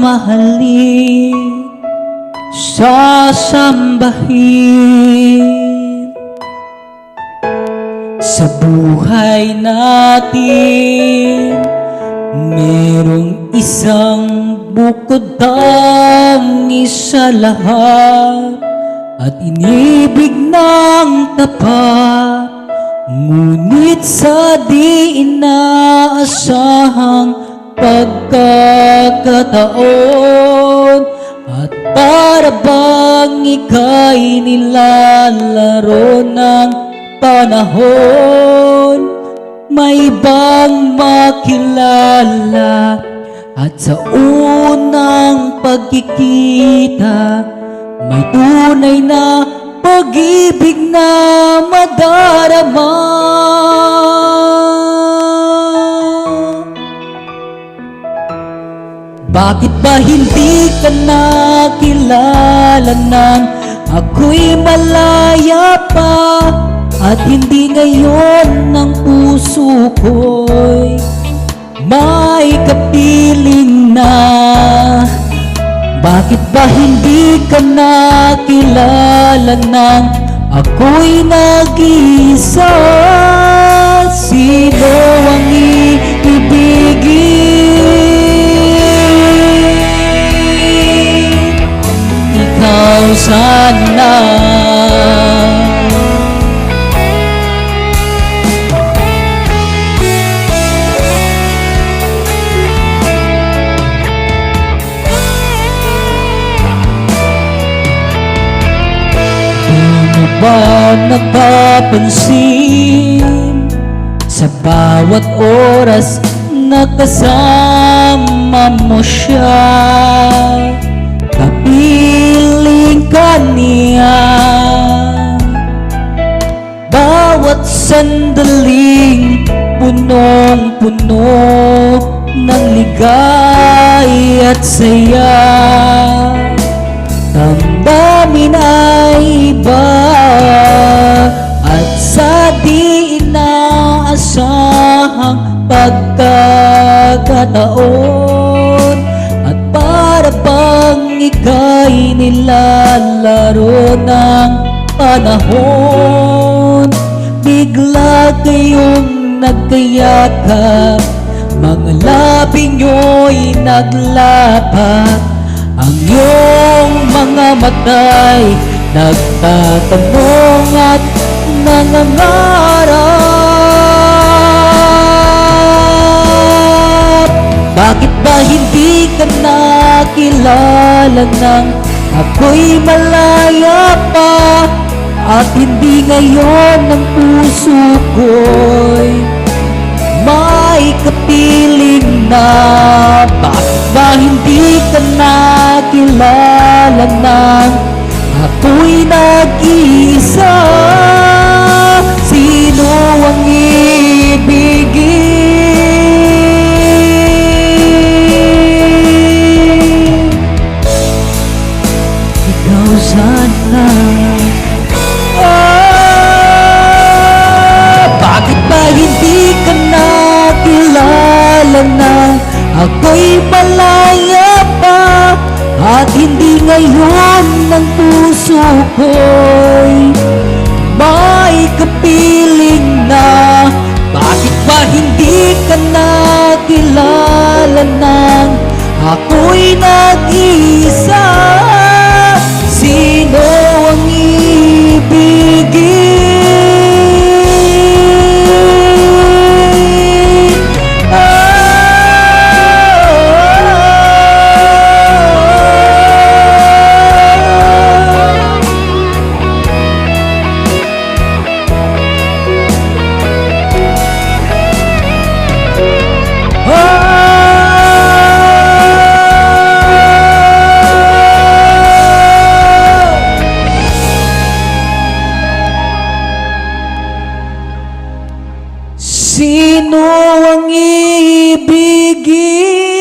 mamahalin, sasambahin. Sa buhay natin, merong isang bukod tangis sa lahat, at inibig ng tapat. Ngunit sa di inaasahang pagkakataon, at para bang ika'y nilalaro ng panahon, may ibang makilala. At sa unang pagkikita, may tunay na pag-ibig na madarama. Bakit ba hindi ka nakilala nang ako'y malaya pa, at hindi ngayon ng puso ko'y may kapiling na? Bakit ba hindi ka nakilala nang ako'y nag-iisa? Sino ang iibigin? Ikaw sana. Ba napapansin sa bawat oras na kasama mo siya? Kapiling ka niya, bawat sandaling punong-puno ng ligay at saya. Damdamin ay iba, at sa di inaasahang pagkakataon, at para bang ika'y nilalaro ng panahon, bigla kayong nagkayakap, mga labi nyo'y naglapat. Ang iyong mga mata'y nagtatanong at nangangarap. Bakit ba hindi ka nakilala nang ako'y malaya pa, at hindi ngayon ng puso ko'y may kapiling na? Bakit ba hindi ka nakilala nang ako'y nag-iisa? Sino ang ibigin? Ikaw sana. Bakit ba hindi ka nakilala nang ako'y malaya pa, at hindi ngayon ng puso ko'y may kapiling na? Bakit ba hindi ka nakilala nang ako'y nag-isa? Sino ang ibigin? Sino ang ibigin?